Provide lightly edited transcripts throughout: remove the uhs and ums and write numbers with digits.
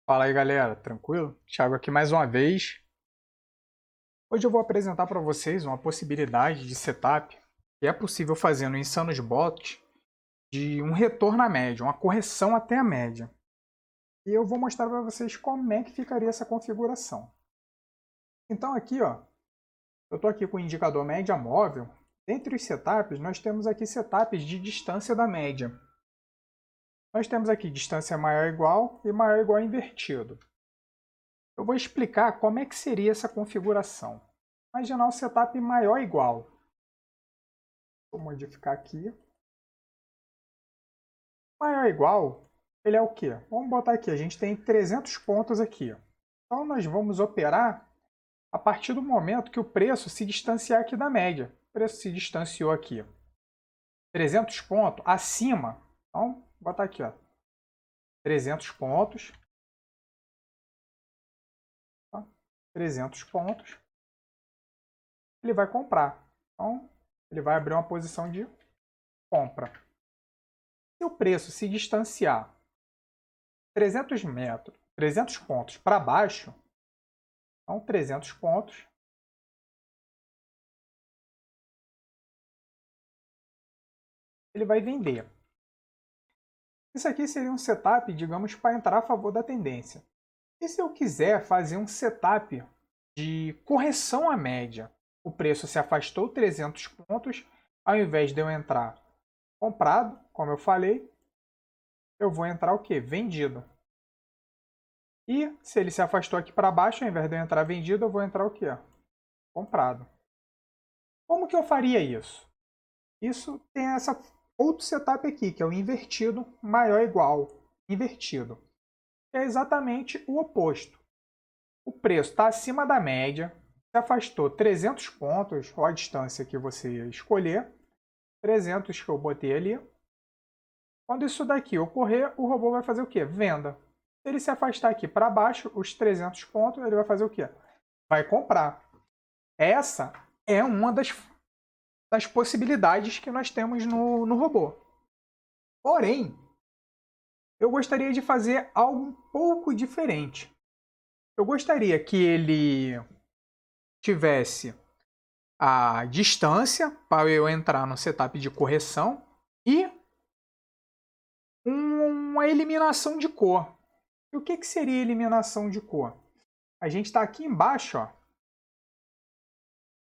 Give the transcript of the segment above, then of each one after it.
Fala aí, galera, tranquilo? Thiago aqui mais uma vez. Hoje eu vou apresentar para vocês uma possibilidade de setup que é possível fazer no Insanos Bot de um retorno à média, uma correção até a média. E eu vou mostrar para vocês como é que ficaria essa configuração. Então aqui, ó, eu estou aqui com o indicador média móvel. Dentre os setups, nós temos aqui setups de distância da média. Nós temos aqui distância maior ou igual e maior ou igual invertido. Eu vou explicar como é que seria essa configuração. Imaginar um setup maior ou igual. Vou modificar aqui. Maior ou igual, ele é o quê? Vamos botar aqui, a gente tem 300 pontos aqui. Então nós vamos operar a partir do momento que o preço se distanciar aqui da média. O preço se distanciou aqui 300 pontos acima. Então, vou botar aqui, ó, 300 pontos. 300 pontos. Ele vai comprar. Então, ele vai abrir uma posição de compra. Se o preço se distanciar 300 metros, 300 pontos para baixo, então 300 pontos, ele vai vender. Isso aqui seria um setup, digamos, para entrar a favor da tendência. E se eu quiser fazer um setup de correção à média? O preço se afastou 300 pontos, ao invés de eu entrar comprado, como eu falei, eu vou entrar o quê? Vendido. E se ele se afastou aqui para baixo, ao invés de eu entrar vendido, eu vou entrar o quê? Comprado. Como que eu faria isso? Isso tem essa outro setup aqui, que é o invertido maior ou igual. Invertido. É exatamente o oposto. O preço está acima da média, se afastou 300 pontos, ou a distância que você escolher, 300 que eu botei ali. Quando isso daqui ocorrer, o robô vai fazer o quê? Venda. Se ele se afastar aqui para baixo, os 300 pontos, ele vai fazer o quê? Vai comprar. Essa é uma das possibilidades que nós temos no robô. Porém, eu gostaria de fazer algo um pouco diferente. Eu gostaria que ele tivesse a distância para eu entrar no setup de correção e uma eliminação de cor. E o que seria eliminação de cor? A gente está aqui embaixo, ó.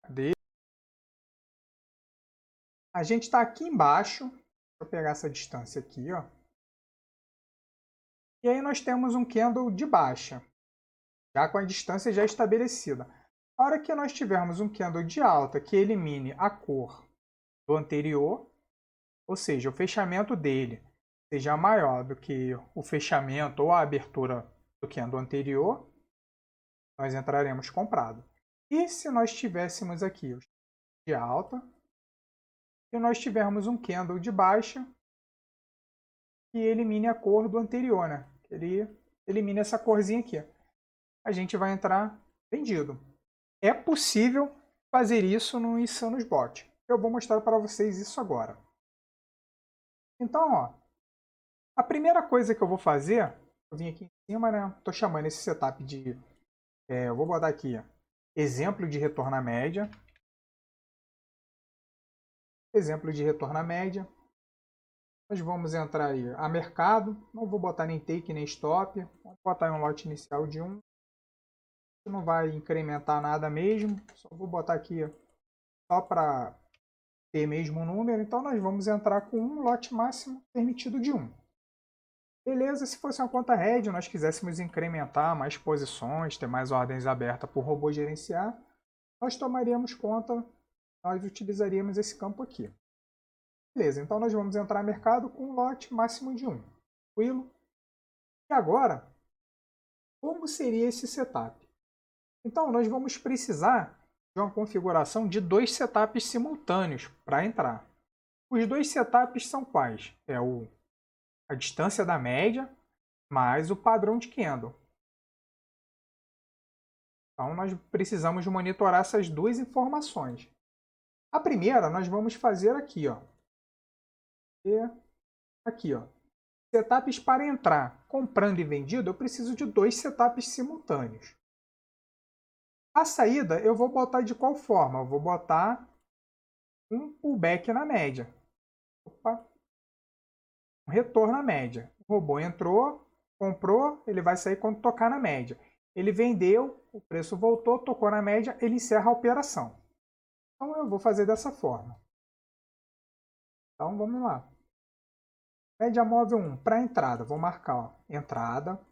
Cadê? A gente está aqui embaixo. Deixa eu pegar essa distância aqui, ó. E aí nós temos um candle de baixa, já com a distância já estabelecida. A hora que nós tivermos um candle de alta que elimine a cor do anterior, ou seja, o fechamento dele seja maior do que o fechamento ou a abertura do candle anterior, nós entraremos comprado. E se nós tivéssemos aqui o de alta e nós tivermos um candle de baixa que elimine a cor do anterior, né? Ele elimina essa corzinha aqui. A gente vai entrar vendido. É possível fazer isso no Insanos Bot. Eu vou mostrar para vocês isso agora. Então, ó, a primeira coisa que eu vou fazer, eu vim aqui em cima, né? Estou chamando esse setup de, eu vou botar aqui, exemplo de retorno à média. Exemplo de retorno à média. Nós vamos entrar aí a mercado. Não vou botar nem take nem stop. Vamos botar um lote inicial de 1. Não vai incrementar nada mesmo. Só vou botar aqui só para ter mesmo um número. Então nós vamos entrar com um lote máximo permitido de 1. Beleza, se fosse uma conta RED, nós quiséssemos incrementar mais posições, ter mais ordens abertas para o robô gerenciar, nós tomaríamos conta, nós utilizaríamos esse campo aqui. Beleza, então nós vamos entrar no mercado com um lote máximo de 1. Tranquilo? E agora, como seria esse setup? Então, nós vamos precisar de uma configuração de 2 setups simultâneos para entrar. Os 2 setups são quais? A distância da média mais o padrão de candle. Então, nós precisamos monitorar essas duas informações. A primeira, nós vamos fazer aqui, ó. E aqui, ó. Setups para entrar comprando e vendido, eu preciso de 2 setups simultâneos. A saída eu vou botar de qual forma? Eu vou botar um pullback na média. Opa, um retorno à média. O robô entrou, comprou, ele vai sair quando tocar na média. Ele vendeu, o preço voltou, tocou na média, ele encerra a operação. Então eu vou fazer dessa forma. Então vamos lá. Média móvel 1 para entrada, vou marcar ó, entrada,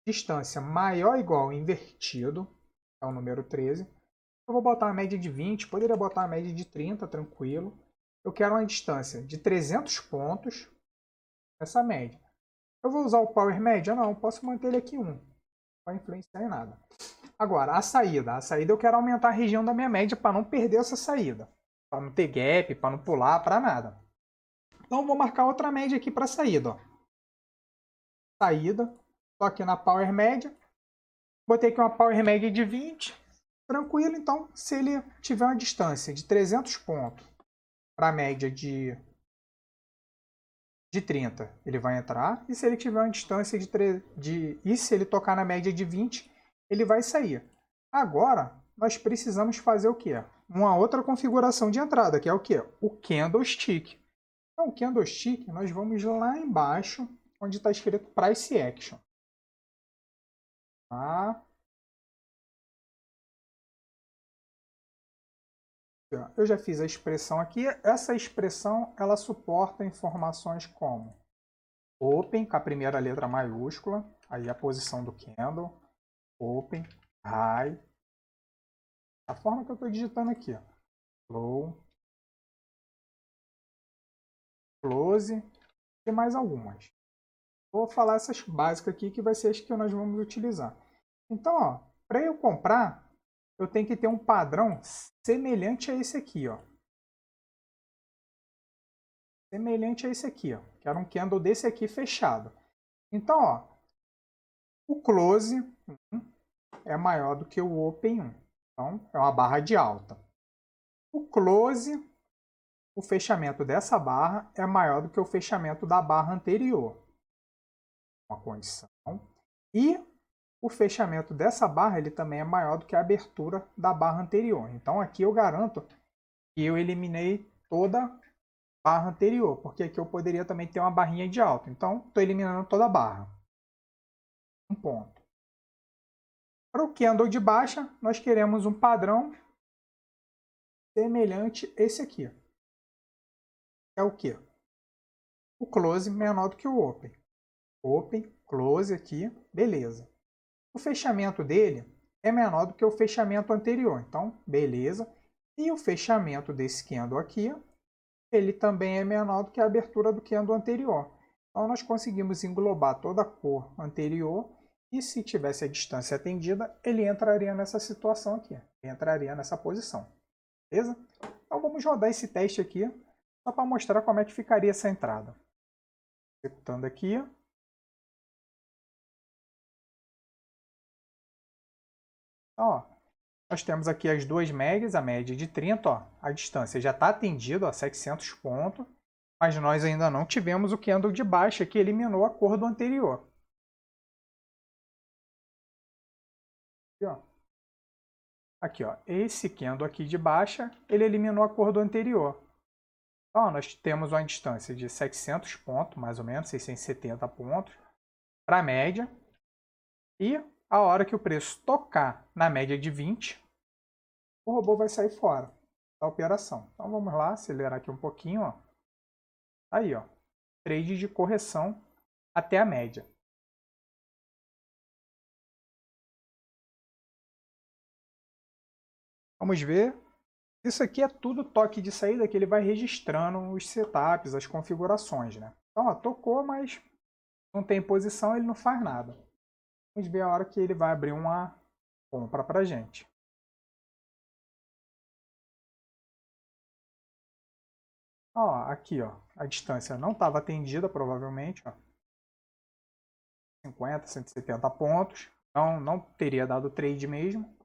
distância maior ou igual invertido, é o número 13. Eu vou botar uma média de 20, poderia botar uma média de 30, tranquilo. Eu quero uma distância de 300 pontos, essa média. Eu vou usar o Power Média? Não, posso manter ele aqui 1. Não vai influenciar em nada. Agora, a saída. A saída eu quero aumentar a região da minha média para não perder essa saída. Para não ter gap, para não pular, para nada. Então, vou marcar outra média aqui para saída. Ó. Saída. Estou aqui na Power Média. Botei aqui uma Power Média de 20. Tranquilo, então, se ele tiver uma distância de 300 pontos para a média de 30, ele vai entrar. E se ele tiver uma distância e se ele tocar na média de 20, ele vai sair. Agora, nós precisamos fazer o quê? Uma outra configuração de entrada, que é o quê? O Candlestick. Então, o Candlestick, nós vamos lá embaixo, onde está escrito Price Action. Tá? Eu já fiz a expressão aqui. Essa expressão, ela suporta informações como Open, com a primeira letra maiúscula, aí a posição do candle, Open, High, a forma que eu estou digitando aqui, ó. Low, Close e mais algumas. Vou falar essas básicas aqui que vai ser as que nós vamos utilizar. Então, para eu comprar, eu tenho que ter um padrão semelhante a esse aqui, ó. Semelhante a esse aqui, ó. Que era um candle desse aqui fechado. Então, ó, o Close é maior do que o Open 1. Então, é uma barra de alta. O Close, o fechamento dessa barra é maior do que o fechamento da barra anterior. Uma condição. E o fechamento dessa barra ele também é maior do que a abertura da barra anterior. Então, aqui eu garanto que eu eliminei toda a barra anterior, porque aqui eu poderia também ter uma barrinha de alta. Então, estou eliminando toda a barra. Um ponto. Para o candle de baixa, nós queremos um padrão semelhante a esse aqui. É o que? O close menor do que o open. Open, close aqui, beleza. O fechamento dele é menor do que o fechamento anterior, então beleza. E o fechamento desse candle aqui, ele também é menor do que a abertura do candle anterior. Então nós conseguimos englobar toda a cor anterior e se tivesse a distância atendida, ele entraria nessa situação aqui, entraria nessa posição. Beleza? Então vamos rodar esse teste aqui, só para mostrar como é que ficaria essa entrada. Executando aqui. Então, ó, nós temos aqui as duas médias, a média de 30, ó, a distância já está atendida, ó, 700 pontos, mas nós ainda não tivemos o candle de baixa que eliminou a cor do anterior. Aqui, ó, esse candle aqui de baixa, ele eliminou a cor do anterior. Então, ó, nós temos uma distância de 700 pontos, mais ou menos, 670 pontos, para a média. E a hora que o preço tocar na média de 20, o robô vai sair fora da operação. Então vamos lá, acelerar aqui um pouquinho. Ó. Aí, ó, trade de correção até a média. Vamos ver. Isso aqui é tudo toque de saída que ele vai registrando os setups, as configurações. Né? Então, ó, tocou, mas não tem posição, ele não faz nada. Vamos ver a hora que ele vai abrir uma compra para a gente. Ó, aqui, ó, a distância não estava atendida, provavelmente. Ó. 50, 170 pontos. Então, não teria dado trade mesmo.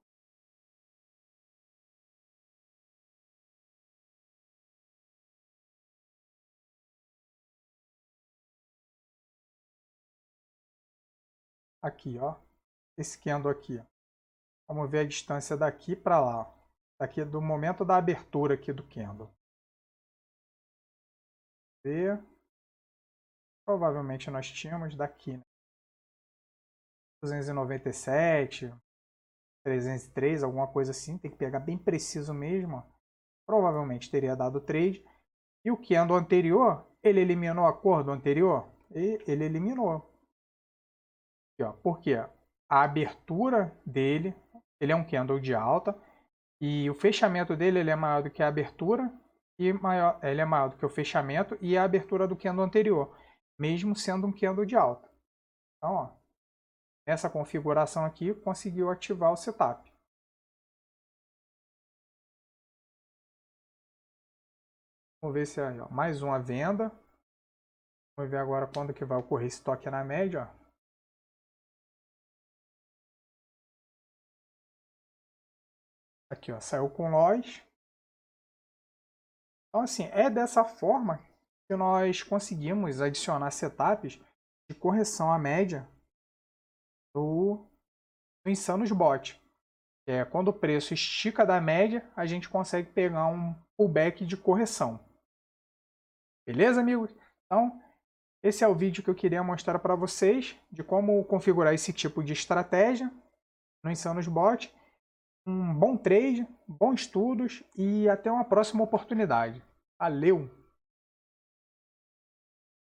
aqui, ó. Esse candle aqui. Vamos ver a distância daqui para lá. Daqui do momento da abertura aqui do candle. Ver. Provavelmente nós tínhamos daqui, né? 297, 303, alguma coisa assim. Tem que pegar bem preciso mesmo. Ó. Provavelmente teria dado trade. E o candle anterior, ele eliminou a cor do anterior? E ele eliminou. Aqui, ó. Por quê? A abertura dele, ele é um candle de alta. E o fechamento dele ele é maior do que a abertura. E ele é maior do que o fechamento e a abertura do candle anterior. Mesmo sendo um candle de alta. Então, ó. Essa configuração aqui conseguiu ativar o setup. Vamos ver se aí, ó, mais uma venda. Vamos ver agora quando que vai ocorrer esse toque na média. Ó. Aqui, ó, saiu com nós. Então, assim, é dessa forma que nós conseguimos adicionar setups de correção à média do Insanos Bot. Quando o preço estica da média, a gente consegue pegar um pullback de correção. Beleza, amigos? Então, esse é o vídeo que eu queria mostrar para vocês de como configurar esse tipo de estratégia no Insanos Bot. Um bom trade, bons estudos e até uma próxima oportunidade. Valeu!